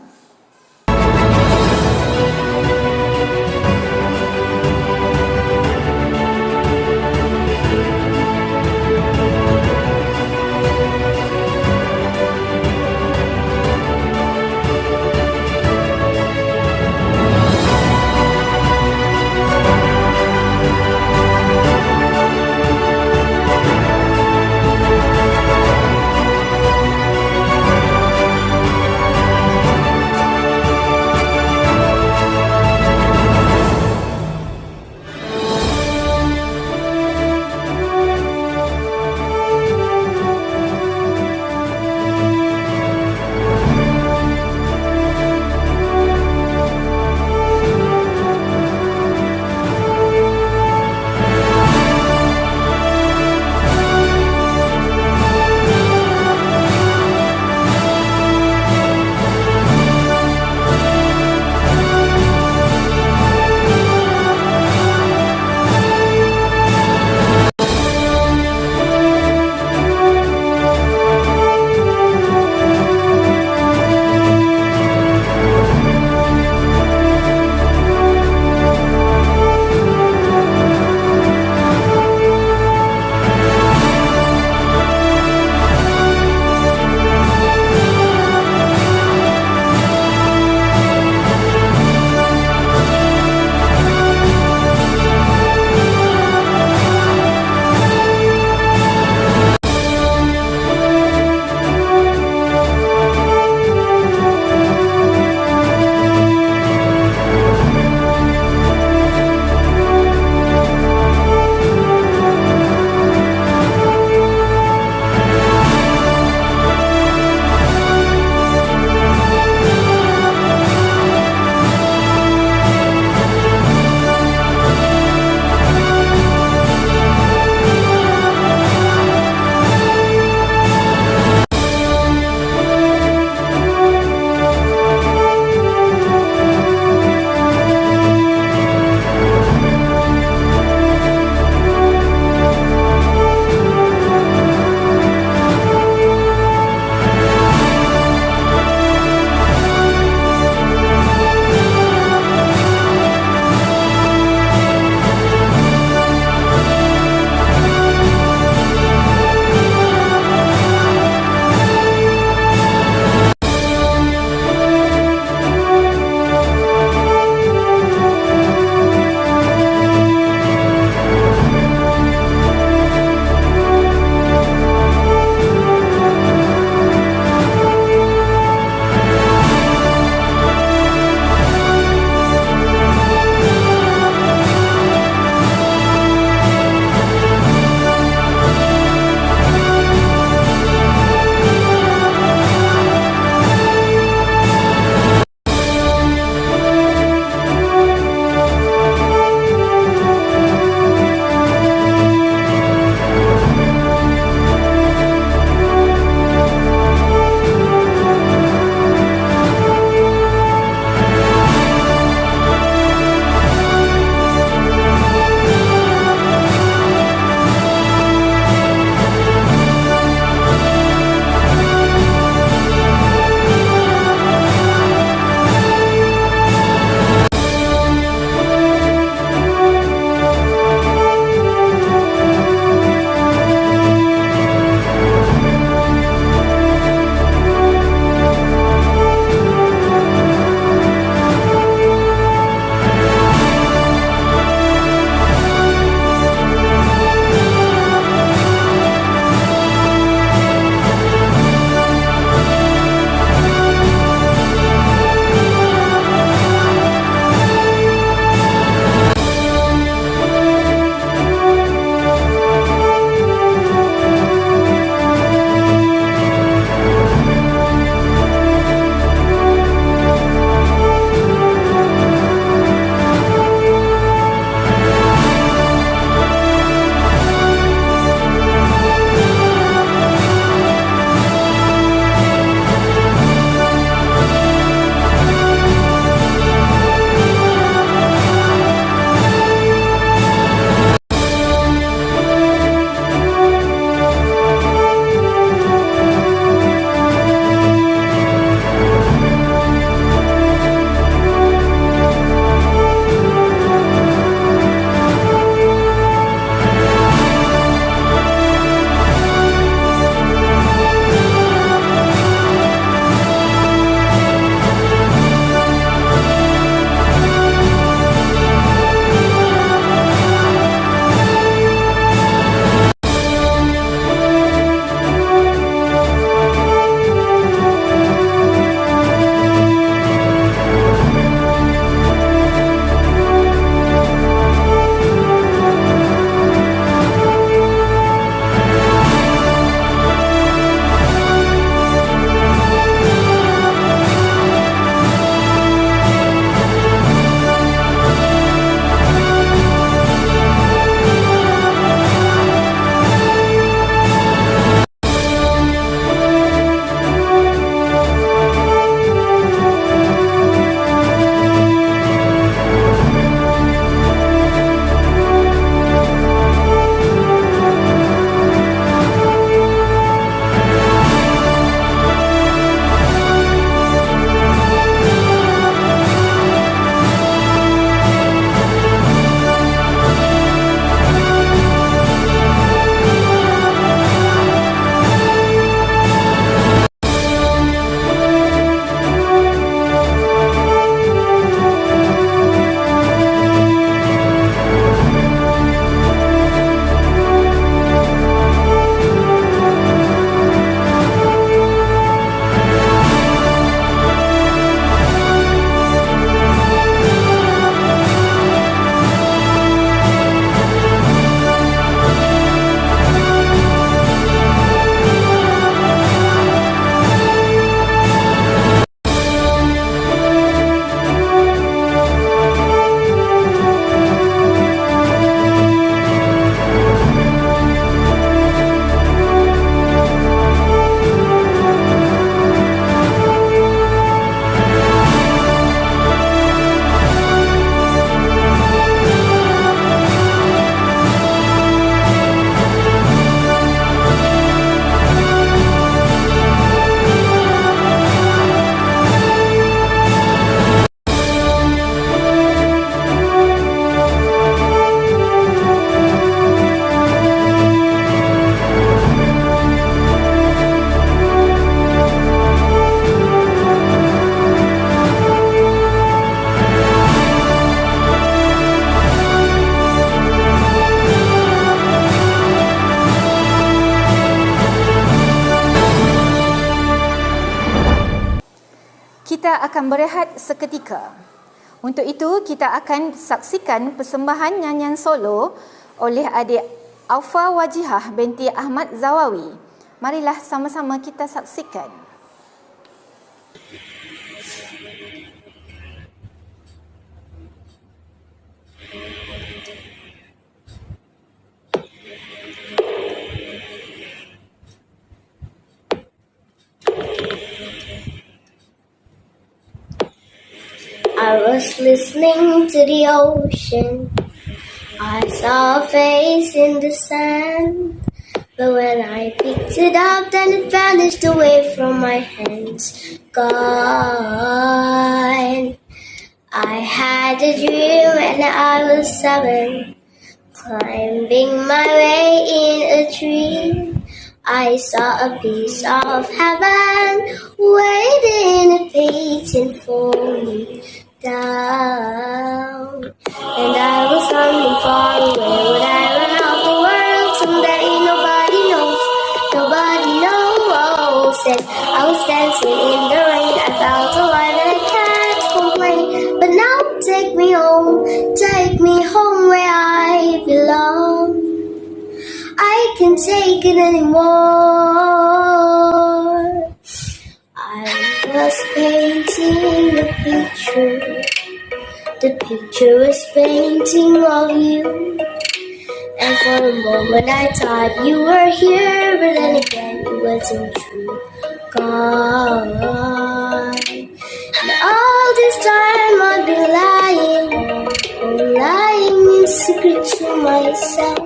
kita akan berehat seketika. Untuk itu, kita akan saksikan persembahan nyanyian solo oleh adik Aufa Wajihah binti Ahmad Zawawi. Marilah sama-sama kita saksikan. I was listening to the ocean. I saw a face in the sand. But when I picked it up, then it vanished away from my hands. Gone. I had a dream when I was 7, climbing my way in a tree. I saw a piece of heaven waiting and waiting for me down. And I was running far away. Would I run off the world someday? Nobody knows. Nobody knows. And I was dancing in the rain. I felt alive and I can't complain. But now take me home where I belong. I can't take it anymore. I was painting a picture. The picture was painting of you. And for a moment I thought you were here, but then again it wasn't true. Gone. And all this time I've been lying in secret to myself.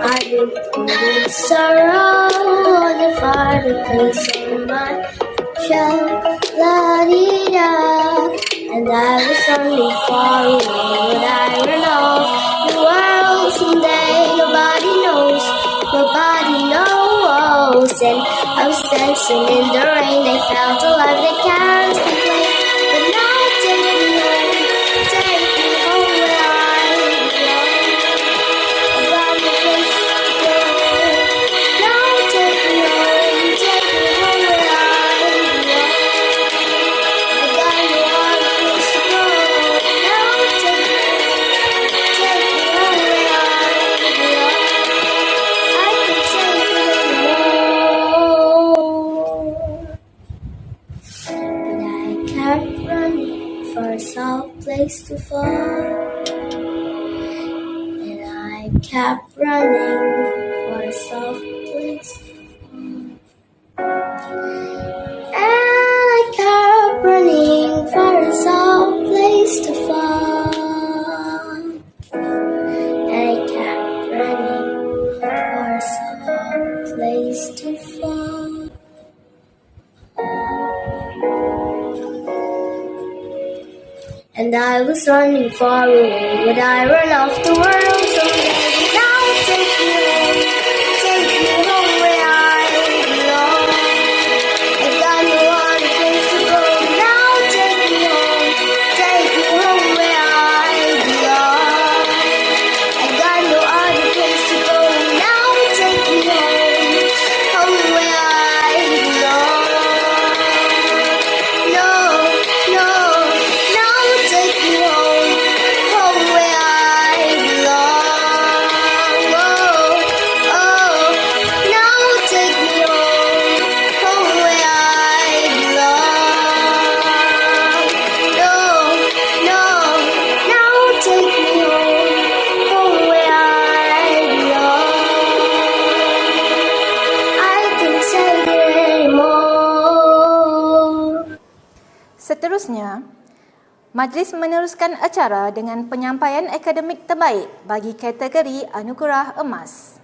I've been putting sorrow on the fireplace on my shelf. La-dee-da. And I was running far away. Would I run off the world someday? Nobody knows. Nobody knows. And I was dancing in the rain. I felt alive. They can't complain. But now take me home. Take me home where I belong. I got no place to go. Now take me home. Take me home where I belong. I got no other place to go. Now take me home where I belong. I can't take it anymore. But I kept running for a soft place to fall. And I kept running for a soft place to fall. And I kept running for a soft place to fall. And I kept running for a soft place to fall. And I was running far away. Would I run off the world someday? Now take me home where I belong. I got no other place to go. Now take me home where I belong. I got no other place to go. Now take me home where I belong. No, now take me home where I belong. Oh, now take me home where I belong. No, now take me home where I belong. I can't take it anymore. Seterusnya, majlis meneruskan acara dengan penyampaian akademik terbaik bagi kategori Anugerah Emas.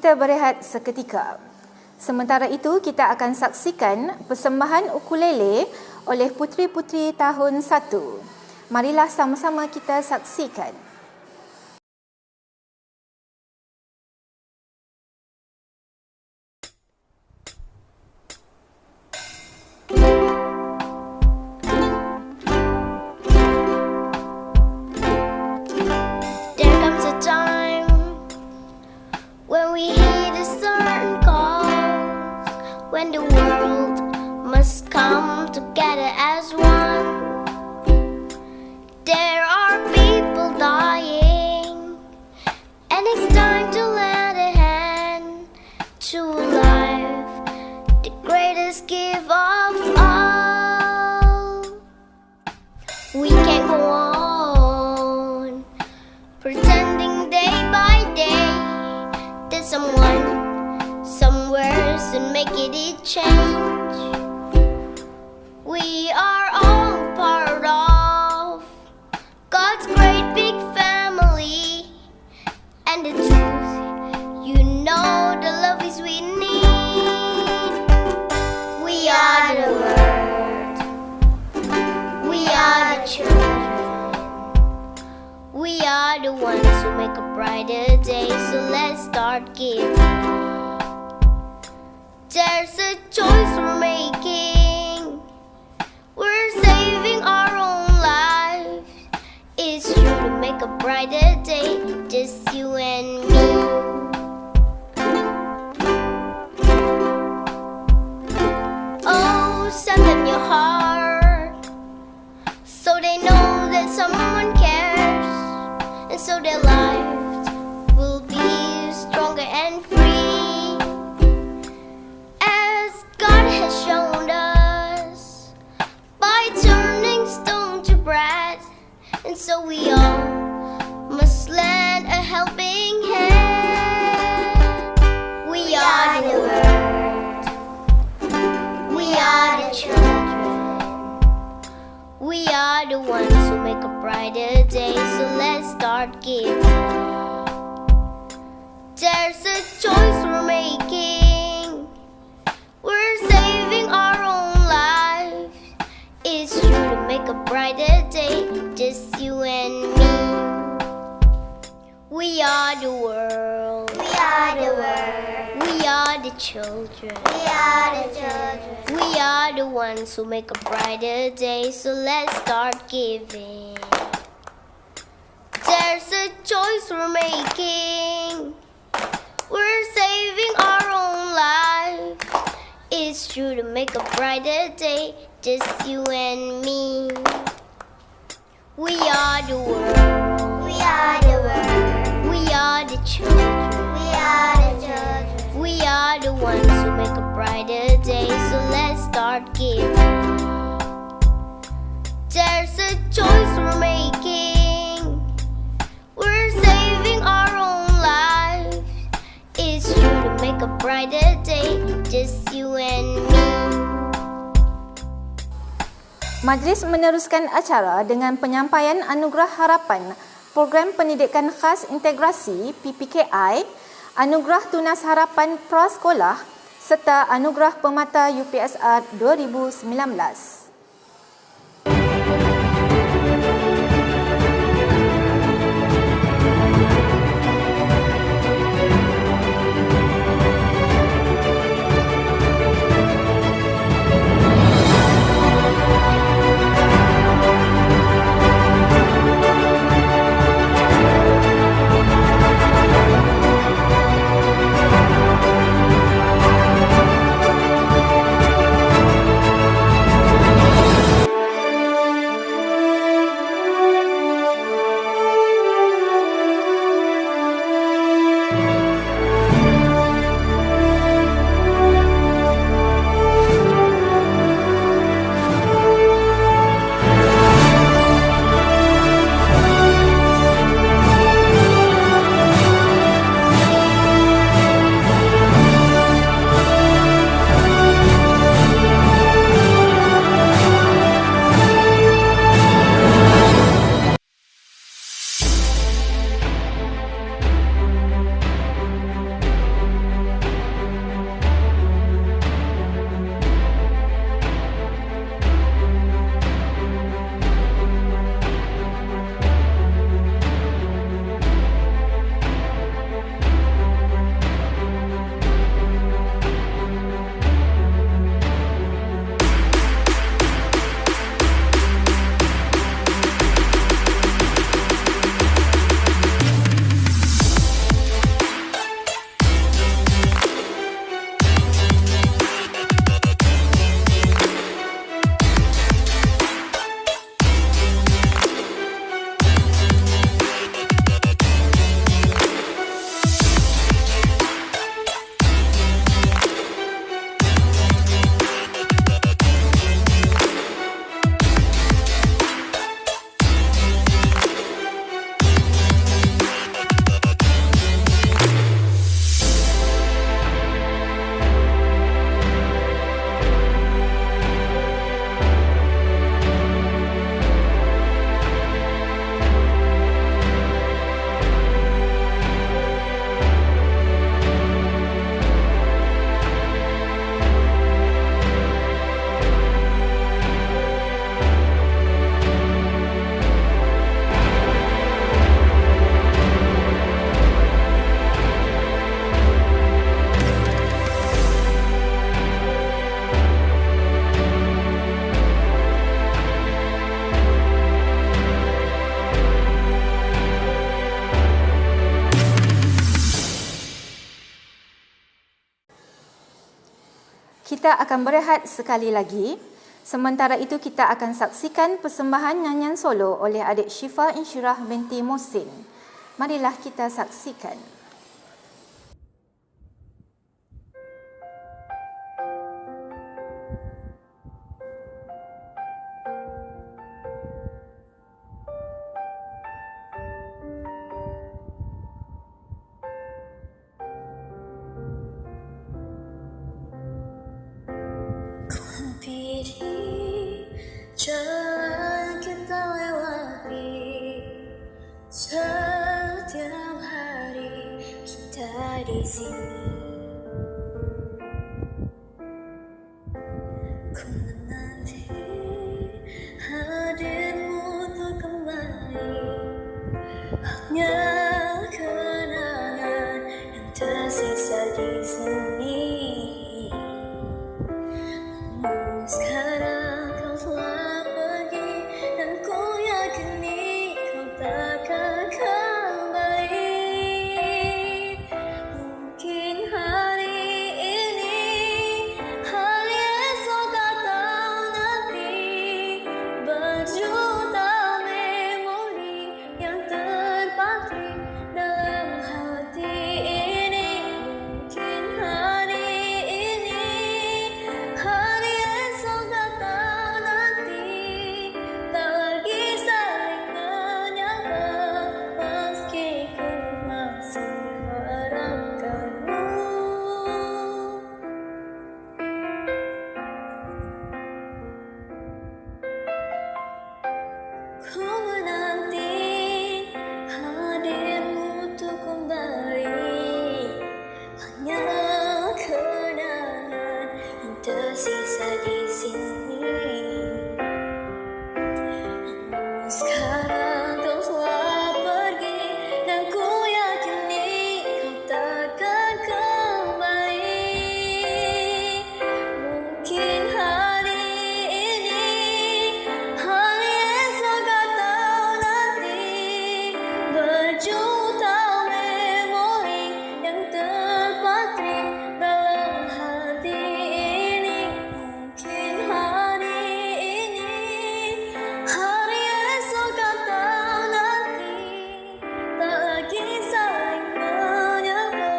kita berehat seketika. Sementara itu, kita akan saksikan persembahan ukulele oleh puteri-puteri tahun 1. Marilah sama-sama kita saksikan. There comes a time when we heed a certain cause, when the world must come together as one. There are people dying, and it's time to lend a hand to life, the greatest gift of all. We can't go on pretending day by day that someone somewhere should make it a change. We are all part of God's great big family, and the truth, you know, the love is we need. We are the world, we are the children, we are the ones who make a brighter day, so let's start giving. There's a choice we're making, we're saving our own lives. It's true to make a brighter day, just you and me. Oh, send them your heart, so they know that someone cares, and so their lives will be stronger and free, as God has shown us by turning stone to bread. And so we all must lend a helping hand. We are the world, we are the children, we are the ones who make a brighter day, so let's start giving. There's a choice we're making, we're saving our own lives. It's true to make a brighter day, just you and me. We are the world, we are the world, we are the children, we are the children, we are the ones who make a brighter day, so let's start giving. There's a choice we're making, we're saving our own lives. It's true to make a brighter day, just you and me. We are the world, we are the world, we are the children, we are the children, we are the ones who make a brighter day, so let's start giving. There's a choice we're making, we're saving our own lives. It's true to make a brighter day, just you and me. Majlis meneruskan acara dengan penyampaian Anugerah Harapan Program Pendidikan Khas Integrasi PPKI, Anugerah Tunas Harapan Prasekolah serta Anugerah Pemata UPSR 2019. Kita akan berehat sekali lagi. Sementara itu kita akan saksikan persembahan nyanyian solo oleh adik Syifa Insyirah binti Mohsin. Marilah kita saksikan. Pilih jalan kita lewati setiap hari kita di sini. Ku menanti hadirmu untuk kembali, hanya kenangan yang tersisa di sini. Sekarang kau telah pergi dan ku yakini kau takkan kembali. Mungkin hari ini, hari esok atau nanti, berjuta memori yang terpatri dalam hati ini. Mungkin hari ini, hari esok atau nanti, tak lagi saling menyapa, meski ku masih harapkanmu. Ku menanti hadirmu untuk kembali, hanya kenangan yang tersisa di sini. Sekarang kau telah pergi dan ku yakini kau takkan kembali. Mungkin hari ini, hari esok atau nanti, berjuta memori yang terpatri dalam hati ini. Mungkin hari ini, hari esok atau nanti, tak lagi saling menyapa,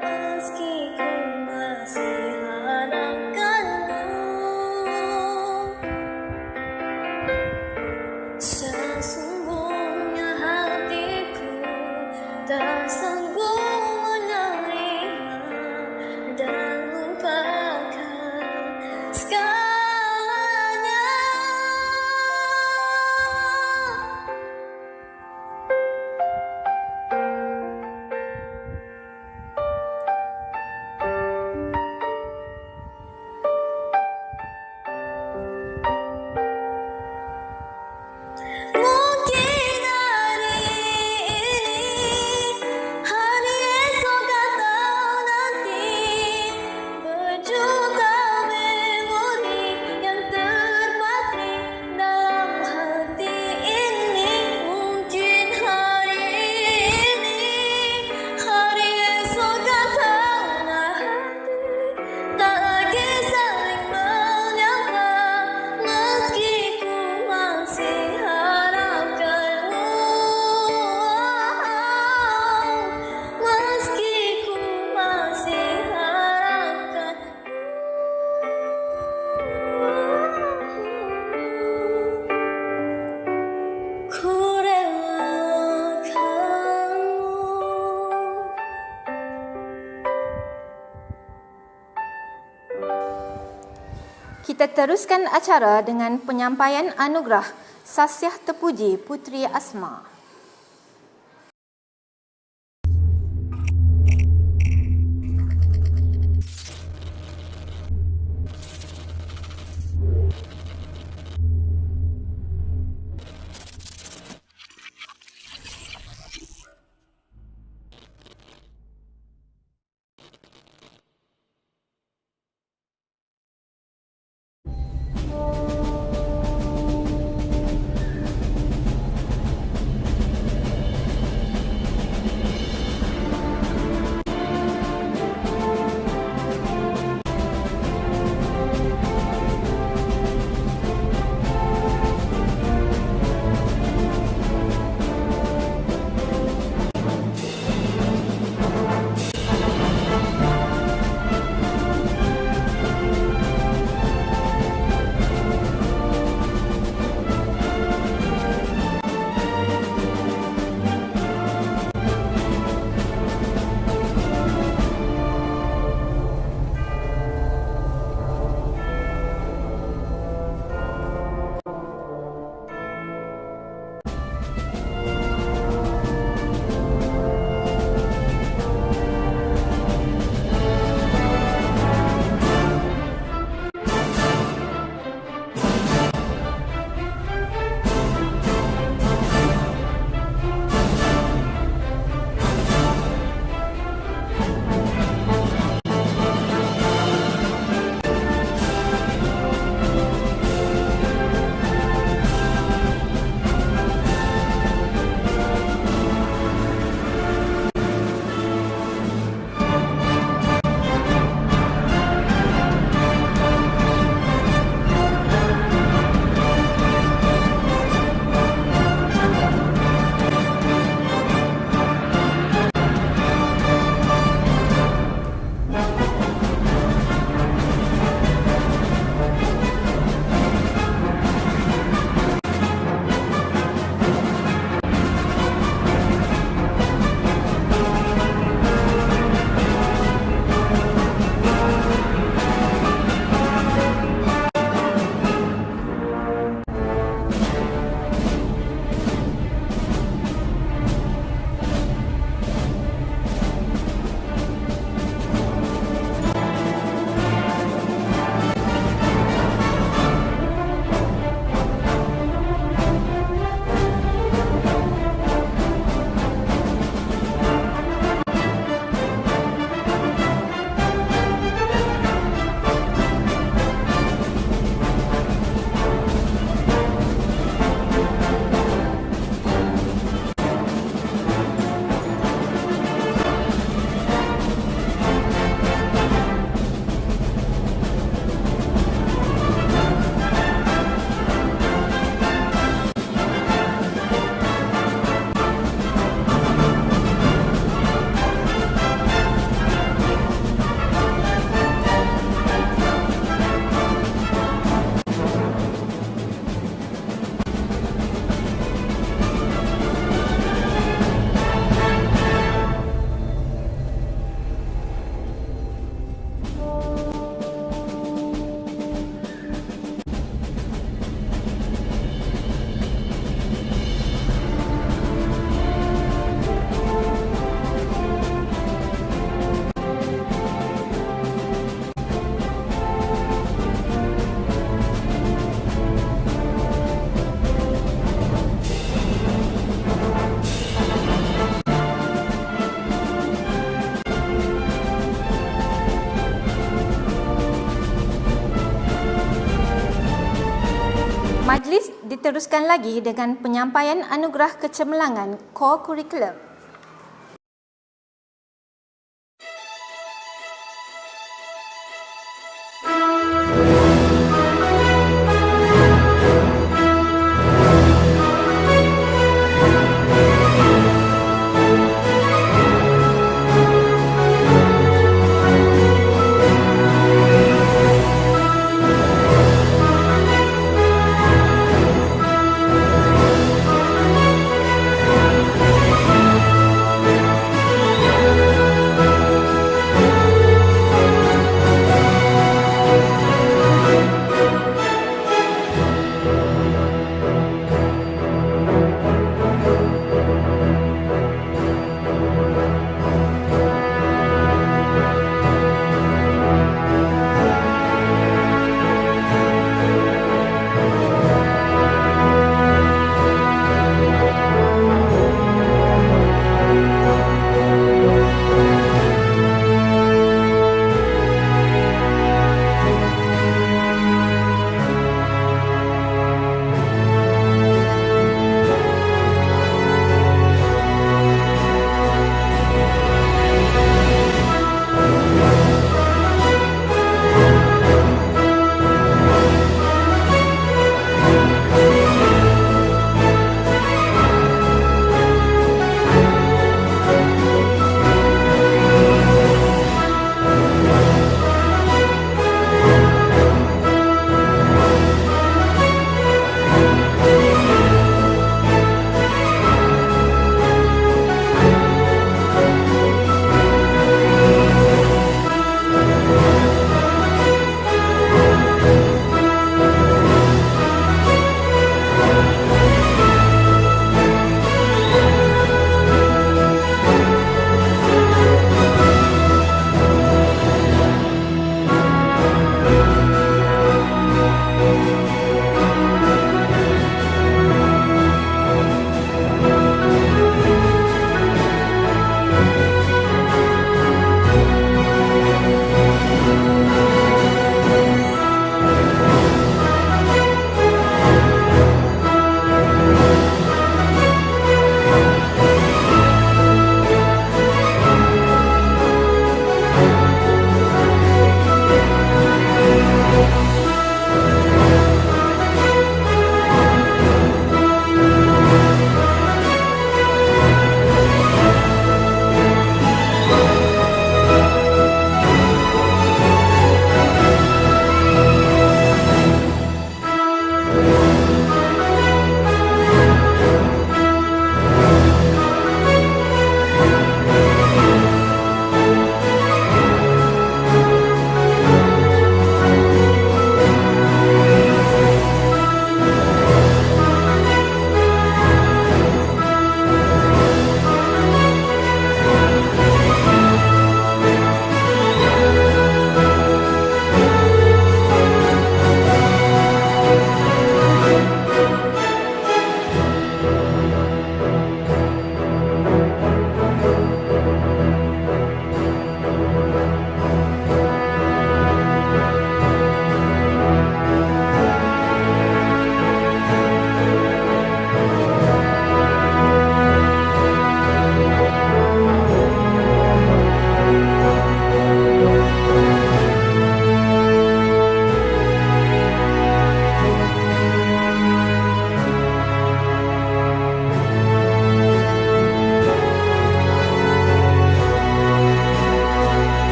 meski ku masih harapkanmu. Sesungguhnya hatiku tak sanggup menerima dan lupakan segalanya. Mungkin hari ini, hari esok atau nanti, berjuta memori yang terpatri dalam hati ini. Mungkin hari ini, hari esok atau nanti, tak lagi saling menyapa, meski ku masih harapkanmu. Meski ku masih harapkanmu. Ku relakanmu. Kita teruskan acara dengan penyampaian anugerah Sasiah Terpuji Puteri Asma. Diteruskan lagi dengan penyampaian anugerah kecemerlangan Core Curriculum.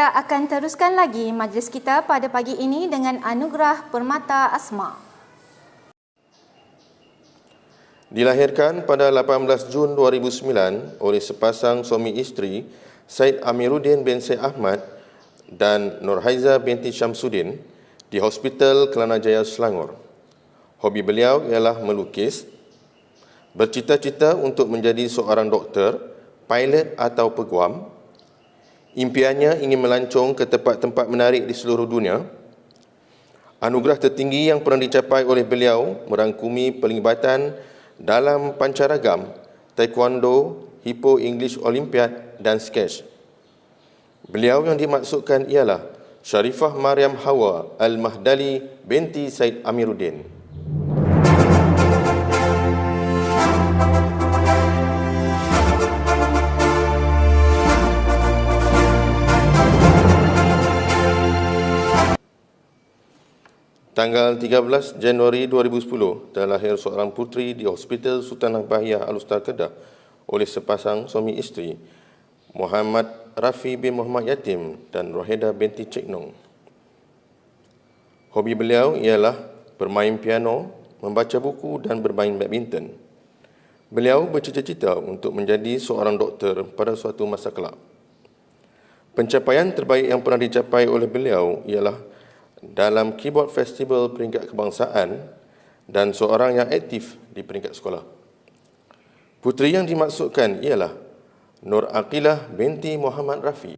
Kita akan teruskan lagi majlis kita pada pagi ini dengan anugerah Permata Asma. Dilahirkan pada 18 Jun 2009 oleh sepasang suami isteri Said Amiruddin bin Syed Ahmad dan Nurhaiza binti Syamsuddin di Hospital Kelana Jaya, Selangor. Hobi beliau ialah melukis, bercita-cita untuk menjadi seorang doktor, pilot atau peguam. Impiannya ingin melancong ke tempat-tempat menarik di seluruh dunia. Anugerah tertinggi yang pernah dicapai oleh beliau merangkumi pelibatan dalam pancaragam, taekwondo, Hippo English Olympiad dan sketch. Beliau yang dimaksudkan ialah Sharifah Maryam Hawa Al-Mahdali binti Said Amiruddin. Tanggal 13 Januari 2010 terlahir seorang puteri di Hospital Sultanah Bahiyah Al-Ustaz Kedah oleh sepasang suami isteri, Muhammad Rafi bin Muhammad Yatim dan Roheda binti Cik Nong. Hobi beliau ialah bermain piano, membaca buku dan bermain badminton. Beliau bercita-cita untuk menjadi seorang doktor pada suatu masa kelak. Pencapaian terbaik yang pernah dicapai oleh beliau ialah dalam Keyboard Festival peringkat kebangsaan dan seorang yang aktif di peringkat sekolah. Puteri yang dimaksudkan ialah Nur Aqilah binti Muhammad Rafi.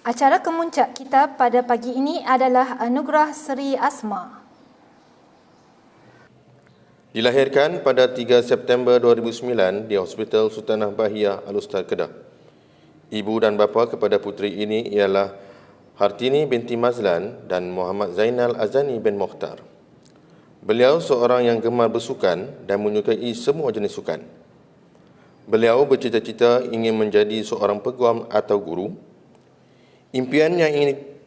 Acara kemuncak kita pada pagi ini adalah Anugerah Seri Asma. Dilahirkan pada 3 September 2009 di Hospital Sultanah Bahiyah Al-Ustaz Kedah. Ibu dan bapa kepada puteri ini ialah Hartini binti Mazlan dan Muhammad Zainal Azani bin Mokhtar. Beliau seorang yang gemar bersukan dan menyukai semua jenis sukan. Beliau bercita-cita ingin menjadi seorang peguam atau guru. Impian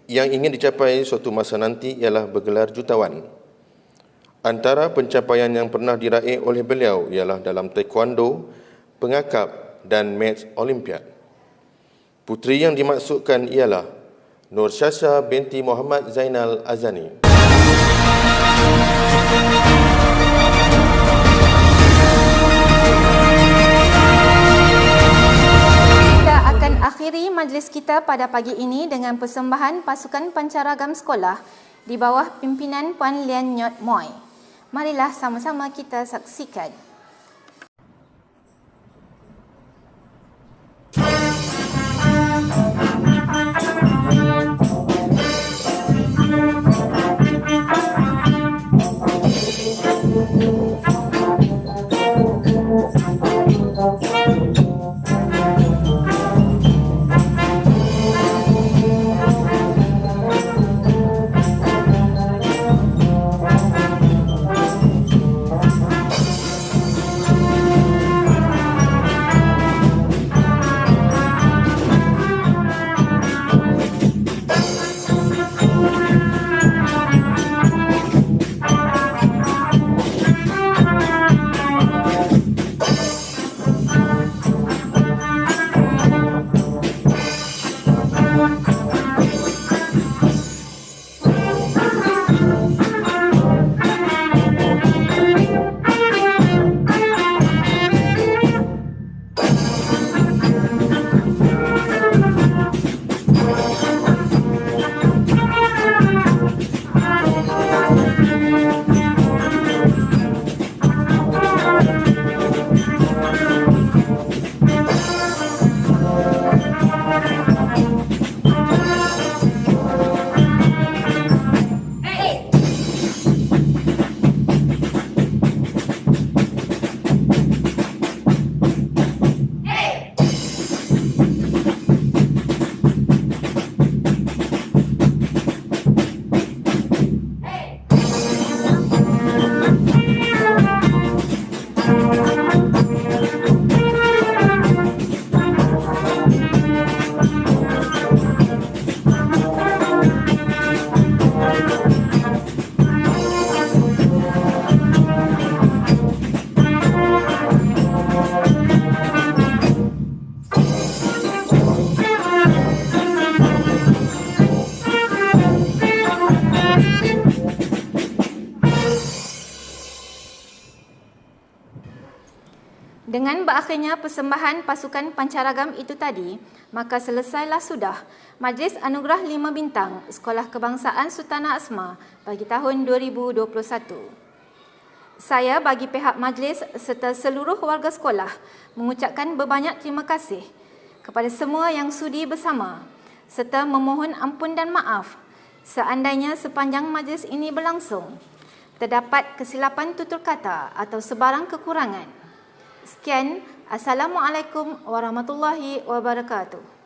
yang ingin dicapai suatu masa nanti ialah bergelar jutawan. Antara pencapaian yang pernah diraih oleh beliau ialah dalam taekwondo, pengakap dan Maths Olympiad. Puteri yang dimaksudkan ialah Nur Syasha binti Muhammad Zainal Azani. Kita akan akhiri majlis kita pada pagi ini dengan persembahan pasukan pancaragam sekolah di bawah pimpinan Puan Lian Nyot Moy. Marilah sama-sama kita saksikan. Dengan berakhirnya persembahan pasukan pancaragam itu tadi, maka selesailah sudah Majlis Anugerah 5 Bintang Sekolah Kebangsaan Sultanah Asma bagi tahun 2021. Saya bagi pihak majlis serta seluruh warga sekolah mengucapkan berbanyak terima kasih kepada semua yang sudi bersama serta memohon ampun dan maaf seandainya sepanjang majlis ini berlangsung terdapat kesilapan tutur kata atau sebarang kekurangan. Sekian, Assalamualaikum warahmatullahi wabarakatuh.